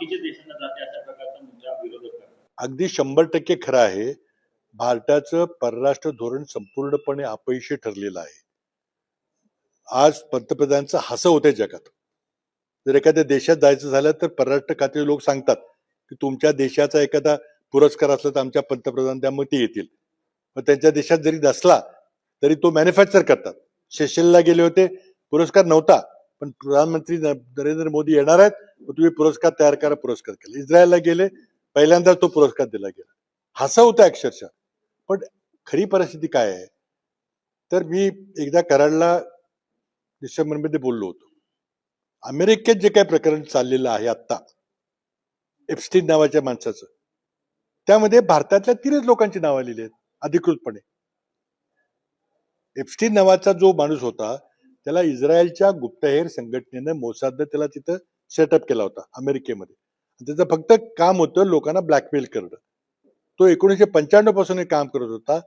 बाकीच्या देशांना जाते अशा प्रकारचा मुद्दा विरोधक करतात. अगदी 100% खरं आहे. भारताचं परराष्ट्र धोरण संपूर्णपणे अपयशी ठरलेलं आहे. आज पंतप्रधानांचं हसं होतंय जगात. जर एखाद्या देशात जायचं झालं तर परराष्ट्र खात्याचे लोक सांगतात की तुमच्या देशाचा एखादा पुरस्कार असला तर आमच्या पंतप्रधान त्यामुळे ते येतील. पण त्यांच्या देशात जरी नसला तरी तो मॅन्युफॅक्चर करतात. सेशेलला गेले होते, पुरस्कार नव्हता, पण प्रधानमंत्री नरेंद्र मोदी येणार आहेत, तुम्ही पुरस्कार तयार करा, पुरस्कार केला. इस्रायलला गेले, पहिल्यांदा तो पुरस्कार दिला गेला. हसं होतं अक्षरशः. पण खरी परिस्थिती काय आहे, तर मी एकदा कराडला डिसेंबरमध्ये बोललो होतो. अमेरिकेत जे काही प्रकरण चाललेलं आहे आता एप्स्टीन नावाच्या माणसाचं, त्यामध्ये भारतातल्या 3च लोकांची नावं लिहिली आहेत अधिकृतपणे. एप्स्टीन नावाचा जो माणूस होता त्याला इस्रायलच्या गुप्तहेर संघटनेनं मोसादनं त्याला तिथं सेटअप केला होता अमेरिकेमध्ये. त्याचं फक्त काम होतं लोकांना ब्लॅकमेल करणं. तो 1995 पासून काम करत होता.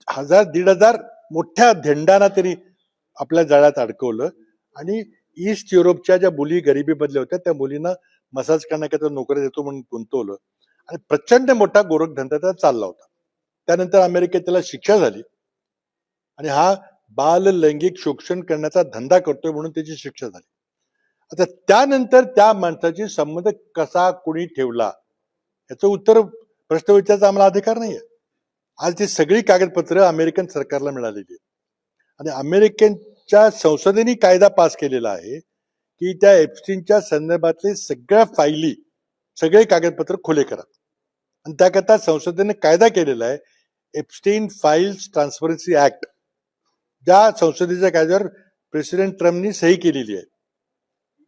1000-1500 मोठ्या धेंडाना त्यांनी आपल्या जाळ्यात अडकवलं आणि ईस्ट युरोपच्या ज्या मुली गरिबीमधल्या होत्या त्या मुलींना मसाज करण्याकरता नोकरी देतो म्हणून गुंतवलं आणि प्रचंड मोठा गोरखधंदा त्याचा चालला होता. त्यानंतर अमेरिकेत त्याला शिक्षा झाली आणि हा बाल लैंगिक शोषण करण्याचा धंदा करतोय म्हणून त्याची शिक्षा झाली. आता त्यानंतर त्या माणसाची संबंध कसा कुणी ठेवला याचं उत्तर प्रश्न विचारायचा आम्हाला अधिकार नाहीये. आज ती सगळी कागदपत्र अमेरिकन सरकारला मिळालेली आहेत आणि अमेरिकेच्या संसदेने कायदा पास केलेला आहे की त्या एप्स्टीनच्या संदर्भातले सगळ्या फायली, सगळे कागदपत्र खुले करा. आणि त्याकरता संसदेने कायदा केलेला आहे एप्स्टीन फाईल्स ट्रान्सपरन्सी ऍक्ट. ज्या संसदेच्या कायद्यावर प्रेसिडेंट ट्रम्पनी सही केलेली आहे.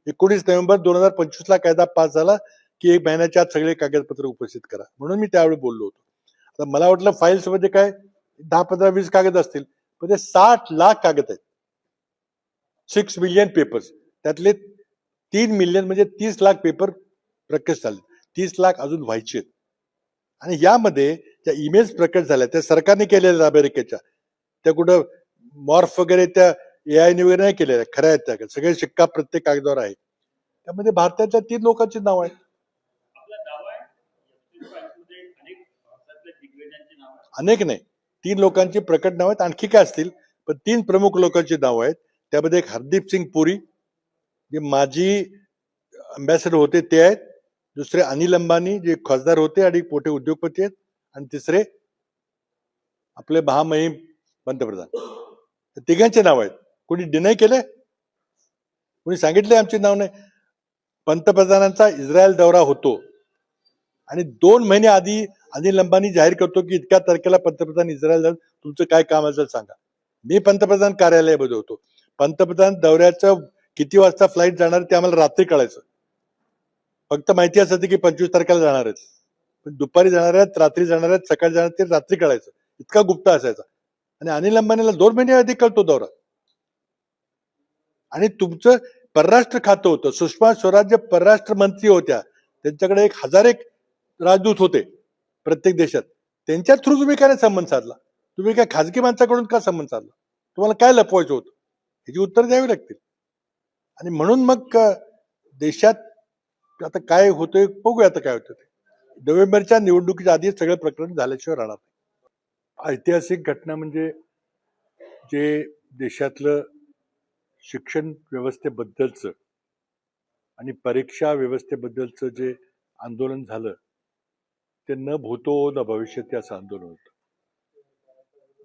19 नोव्हेंबर 2025 कायदा पास झाला की 1 महिन्याच्या आत सगळे कागदपत्र उपस्थित करा, म्हणून मी त्यावेळी बोललो होतो. आता मला वाटलं फाईल्स मध्ये काय 10, 15, 20 कागद असतील, पण ते 60 लाख कागद आहेत. 6 मिलियन पेपर्स, त्यातले 3 मिलियन म्हणजे 30 लाख पेपर प्रकट झाले. 30 लाख अजून व्हायचे आहेत. आणि यामध्ये ज्या ईमेल्स प्रकट झाल्या त्या सरकारने केलेल्या अमेरिकेच्या, त्या कुठं मॉर्फ वगैरे त्या AI ने वगैरे नाही केलेल्या, खऱ्या आहेत त्या, सगळे शिक्का प्रत्येक कागदावर आहे. त्यामध्ये भारताच्या 3 लोकांची नाव आहेत. अनेक नाही, 3 लोकांची प्रकट नाव आहेत. आणखी काय असतील, पण 3 प्रमुख लोकांची नाव आहेत. त्यामध्ये एक हरदीप सिंग पुरी जे माजी अम्बॅसेडर होते ते आहेत, दुसरे अनिल अंबानी जे खासदार होते आणि मोठे उद्योगपती आहेत, आणि तिसरे आपले महामहिम पंतप्रधान. तिघांचे नाव आहेत. कोणी डिनाय केले, कोणी सांगितले आमचे नाव नाही. पंतप्रधानांचा इस्रायल दौरा होतो आणि 2 महिने आधी अनिल अंबानी जाहीर करतो की इतक्या तारखेला पंतप्रधान इस्रायल जाऊन तुमचं काय काम असेल सांगा. मी पंतप्रधान कार्यालयामध्ये होतो. पंतप्रधान दौऱ्याचं किती वाजता फ्लाईट जाणार ते आम्हाला रात्री कळायचं. फक्त माहिती असायची की 25 तारखेला जाणार आहेत, पण दुपारी जाणार आहेत, रात्री जाणार आहेत, सकाळी जाणार ते रात्री कळायचं. इतका गुप्त असायचा. आणि अनिल अंबानीला 2 महिने आधी कळतो दौरा. आणि तुमचं परराष्ट्र खातं होतं, सुषमा स्वराज परराष्ट्र मंत्री होत्या, त्यांच्याकडे 1000 राजदूत होते प्रत्येक देशात. त्यांच्या थ्रू तुम्ही काय संबंध साधला? तुम्ही काय खाजगी माणसाकडून का संबंध साधला? तुम्हाला काय लपवायचं होतं? ह्याची उत्तर द्यावी लागतील. आणि म्हणून मग देशात आता काय होतंय बघूया. आता काय होतं ते नोव्हेंबरच्या निवडणुकीच्या आधी सगळं प्रकरण झाल्याशिवाय राहणार नाही. ऐतिहासिक घटना म्हणजे जे देशातलं शिक्षण व्यवस्थेबद्दलचं आणि परीक्षा व्यवस्थेबद्दलचं जे आंदोलन झालं ते न भूतो न भविष्यती असं आंदोलन होतं.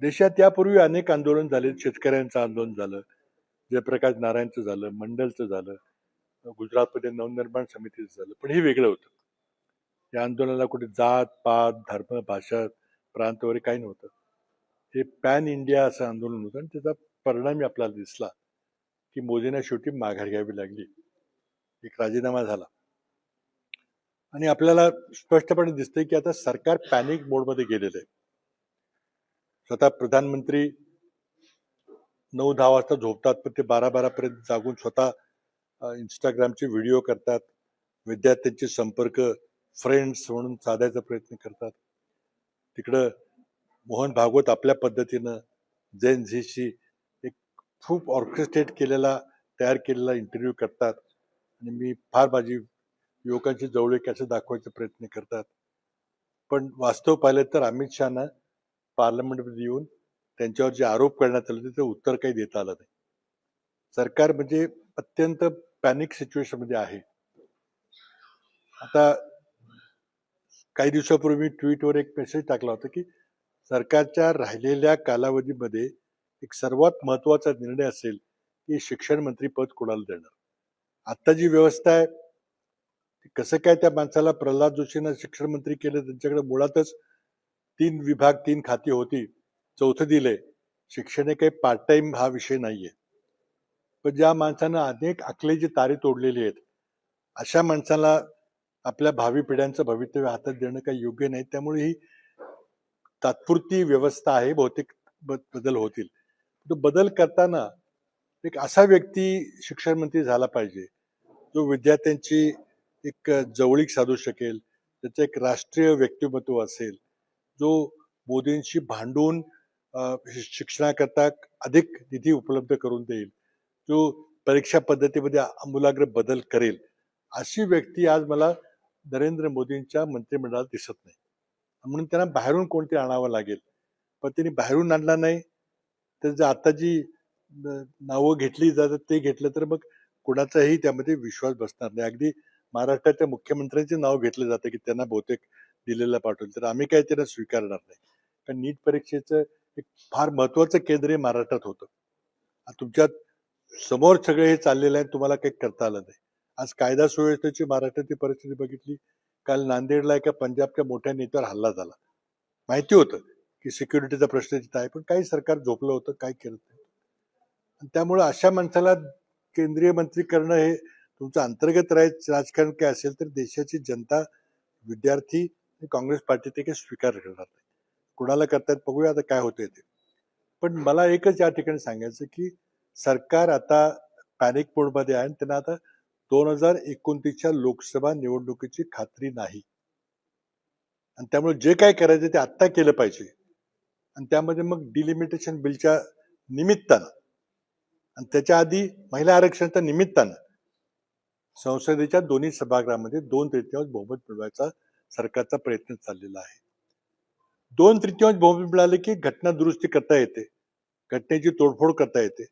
देशात यापूर्वी अनेक आंदोलन झाले. शेतकऱ्यांचं आंदोलन झालं, जयप्रकाश नारायणचं झालं, मंडलचं झालं, गुजरातमध्ये नवनिर्माण समितीचं झालं. पण हे वेगळं होतं. या आंदोलनाला कुठे जात पात धर्म भाषा प्रांत वगैरे काही नव्हतं. हे पॅन इंडिया असं आंदोलन होतं आणि त्याचा परिणामी आपल्याला दिसला की मोदींना शेवटी माघार घ्यावी लागली. एक राजीनामा झाला आणि आपल्याला स्पष्टपणे दिसतंय की आता सरकार पॅनिक मोडमध्ये गेलेलं आहे. स्वतः प्रधानमंत्री 9-10 वाजता झोपतात, पण ते 12-12 पर्यंत जागून स्वतः इंस्टाग्रामचे व्हिडिओ करतात. विद्यार्थ्यांचे संपर्क फ्रेंड्स म्हणून साधायचा प्रयत्न करतात. तिकडं मोहन भागवत आपल्या पद्धतीनं जैन झीशी एक खूप ऑर्केस्ट्रेट केलेला तयार केलेला इंटरव्ह्यू करतात. आणि मी फार माझी युवकांची जवळीक असं दाखवायचा प्रयत्न करतात. पण वास्तव पाहिलं तर अमित शहाना पार्लमेंटमध्ये येऊन त्यांच्यावर जे आरोप करण्यात आले त्याचं उत्तर काही देता आलं नाही. सरकार म्हणजे अत्यंत पॅनिक सिच्युएशन मध्ये आहे. आता काही दिवसापूर्वी मी ट्विटवर एक मेसेज टाकला होता की सरकारच्या राहिलेल्या कालावधीमध्ये एक सर्वात महत्वाचा निर्णय असेल की शिक्षण मंत्री पद कोणाला देणार. आता जी व्यवस्था आहे कसं काय त्या माणसाला प्रल्हाद जोशीनं शिक्षण मंत्री केलं. त्यांच्याकडे मुळातच 3 विभाग 3 खाती होती, चौथं दिलंय. शिक्षण हे काही पार्ट टाइम हा विषय नाहीये. पण ज्या माणसानं अनेक अकलेची तारे तोडलेली आहेत अशा माणसाला आपल्या भावी पिढ्यांचं भवितव्य हातात देणं काही योग्य नाही. त्यामुळे ही तात्पुरती व्यवस्था आहे. बहुतेक बदल होतील. तो बदल करताना एक असा व्यक्ती शिक्षण मंत्री झाला पाहिजे जो विद्यार्थ्यांची एक जवळीक साधू शकेल, त्याचं एक राष्ट्रीय व्यक्तिमत्व असेल, जो मोदींशी भांडून शिक्षणाकरता अधिक निधी उपलब्ध करून देईल, जो परीक्षा पद्धतीमध्ये आमूलाग्र बदल करेल. अशी व्यक्ती आज मला नरेंद्र मोदींच्या मंत्रिमंडळात दिसत नाही. म्हणून त्यांना बाहेरून कोणते आणावं लागेल. पण त्यांनी बाहेरून आणला नाही तर जर आता जी नावं घेतली जातात ते घेतलं तर मग कुणाचाही त्यामध्ये विश्वास बसणार नाही. अगदी महाराष्ट्राच्या मुख्यमंत्र्यांचे नाव घेतलं जातं की त्यांना बहुतेक दिलेला पाठवलं तर आम्ही काय त्यांना स्वीकारणार नाही. कारण नीट परीक्षेचं एक फार महत्वाचं केंद्र हे महाराष्ट्रात होतं. तुमच्या समोर सगळे हे चाललेलं आहे, तुम्हाला काही करता आलं नाही. आज कायदा सुव्यवस्थेची महाराष्ट्राची परिस्थिती बघितली. काल नांदेडला एका पंजाबच्या मोठ्या नेत्यावर हल्ला झाला. माहिती होतं की सिक्युरिटीचा प्रश्न तिथं आहे, पण काही सरकार झोपलं होतं, काय केलं नाही. त्यामुळे अशा माणसाला केंद्रीय मंत्री करणं हे तुमचं अंतर्गत राजकारण काय असेल तर देशाची जनता, विद्यार्थी, काँग्रेस पार्टी ते काही स्वीकार करणार नाही. कुणाला करतात बघूया आता काय होतंय ते. पण मला एकच या ठिकाणी सांगायचं की सरकार आता पॅनिक मोडमध्ये आहे आणि त्यांना आता 2029च्या लोकसभा निवडणुकीची खात्री नाही. आणि त्यामुळे जे काय करायचं ते आत्ता केलं पाहिजे. आणि त्यामध्ये मग डिलिमिटेशन बिलच्या निमित्तानं आणि त्याच्या आधी महिला आरक्षणाच्या निमित्तानं संसदेच्या दोन्ही सभागृहामध्ये 2/3 बहुमत मिळवायचा सरकारचा प्रयत्न चाललेला आहे. 2/3 बहुमत मिळाले की घटना दुरुस्ती करता येते, घटनेची तोडफोड करता येते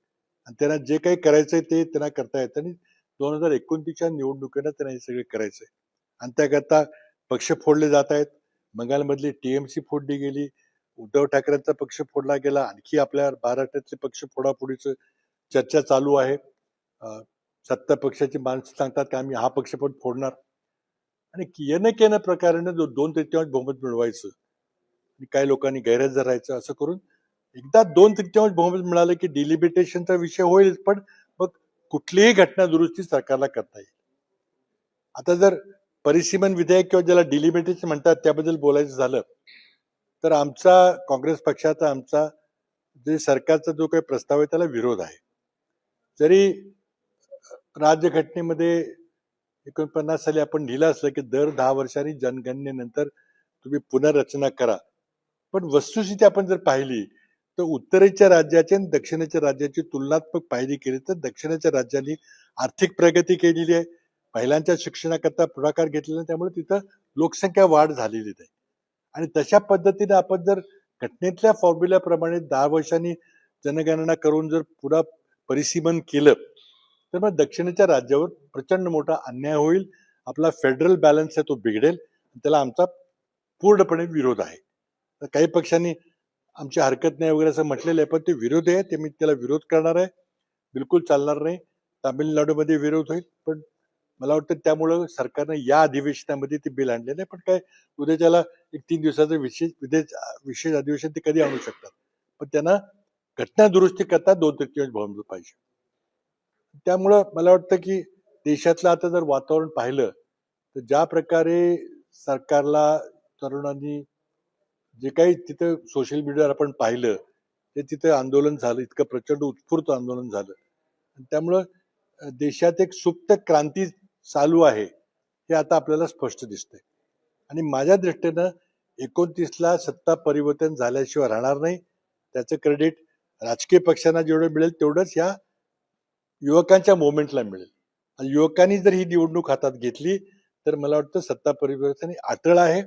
आणि त्यांना जे काही करायचंय ते त्यांना करता येतं. आणि 2029च्या निवडणुकीला त्यांना हे सगळे करायचंय. आणि त्याकरता पक्ष फोडले जात आहेत. बंगालमधली टीएमसी फोडली गेली, उद्धव ठाकरेंचा पक्ष फोडला गेला, आणखी आपल्या महाराष्ट्रातले पक्ष फोडाफोडीचं चर्चा चालू आहे. सत्ता पक्षाची माणसं सांगतात की आम्ही हा पक्ष पण फोडणार. आणि येणं केनं प्रकाराने जो 2/3 बहुमत मिळवायचं आणि काही लोकांनी गैरहजर राहायचं असं करून एकदा 2/3 बहुमत मिळालं की डिलिमिटेशनचा विषय होईल. पण मग कुठलीही घटना दुरुस्ती सरकारला करता येईल. आता जर परिसीमन विधेयक किंवा ज्याला डिलिमिटेशन म्हणतात त्याबद्दल बोलायचं झालं तर आमचा काँग्रेस पक्षाचा आमचा जे सरकारचा जो काही प्रस्ताव आहे त्याला विरोध आहे. जरी राज्यघटनेमध्ये 49 साली आपण लिहिलं असलं की दर 10 वर्षांनी जनगणनेनंतर तुम्ही पुनर्रचना करा. पण वस्तुस्थिती आपण जर पाहिली तर उत्तरेच्या राज्याची आणि दक्षिणेच्या राज्याची तुलनात्मक पाहिली केली तर दक्षिणेच्या राज्यांनी आर्थिक प्रगती केलेली आहे, महिलांच्या शिक्षणाकरता पुढाकार घेतलेला, त्यामुळे तिथं लोकसंख्या वाढ झालेली नाही. आणि तशा पद्धतीने आपण जर घटनेतल्या फॉर्म्युल्याप्रमाणे 10 वर्षांनी जनगणना करून जर पुन्हा परिसीमन केलं तर मग दक्षिणेच्या राज्यावर प्रचंड मोठा अन्याय होईल. आपला फेडरल बॅलन्स आहे तो बिघडेल. त्याला आमचा पूर्णपणे विरोध आहे. तर काही पक्षांनी आमची हरकत नाही वगैरे असं म्हटलेलं आहे, पण ते विरोध आहे, ते मी त्याला विरोध करणार आहे. बिलकुल चालणार नाही. तामिळनाडूमध्ये विरोध होईल, पण मला वाटतं त्यामुळं सरकारनं या अधिवेशनामध्ये ते बिल आणलेलं आहे. पण काय उद्या त्याला एक 3 दिवसाचं विशेष अधिवेशन ते कधी आणू शकतात. पण त्यांना घटना दुरुस्ती करता 2/3 बहुमत पाहिजे. त्यामुळं मला वाटतं की देशातलं आता जर वातावरण पाहिलं तर ज्या प्रकारे सरकारला तरुणांनी जे काही तिथं सोशल मीडियावर आपण पाहिलं ते तिथं आंदोलन झालं, इतकं प्रचंड उत्स्फूर्त आंदोलन झालं. त्यामुळं देशात एक सुप्त क्रांती चालू आहे हे आता आपल्याला स्पष्ट दिसतंय. आणि माझ्या दृष्टीनं 29ला सत्ता परिवर्तन झाल्याशिवाय राहणार नाही. त्याचं क्रेडिट राजकीय पक्षांना जेवढं मिळेल तेवढंच ह्या युवकांच्या मुवमेंटला मिळेल. आणि युवकांनी जर ही निवडणूक हातात घेतली तर मला वाटतं सत्ता परिवर्तन हे अटळ आहे.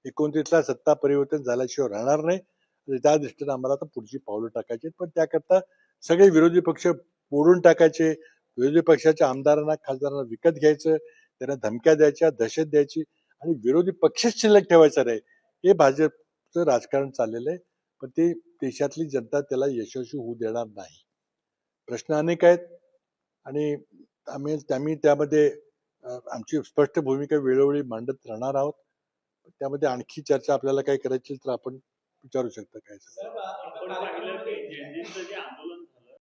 29ला सत्ता परिवर्तन झाल्याशिवाय राहणार नाही. आणि त्या दृष्टीने आम्हाला आता पुढची पावलं टाकायची आहेत. पण त्याकरता सगळे विरोधी पक्ष मोडून टाकायचे, विरोधी पक्षाच्या आमदारांना खासदारांना विकत घ्यायचं, त्यांना धमक्या द्यायच्या, दहशत द्यायची आणि विरोधी पक्षच शिल्लक ठेवायचा नाही. हे भाजपचं राजकारण चाललेलं आहे. पण ते देशातली जनता त्याला यशस्वी होऊ देणार नाही. प्रश्न अनेक आहेत आणि आम्ही त्यामध्ये आमची स्पष्ट भूमिका वेळोवेळी मांडत राहणार आहोत. त्यामध्ये आणखी चर्चा आपल्याला काही करायची तर आपण विचारू शकता काय. आपण पाहिलं की जेनजीचं जे आंदोलन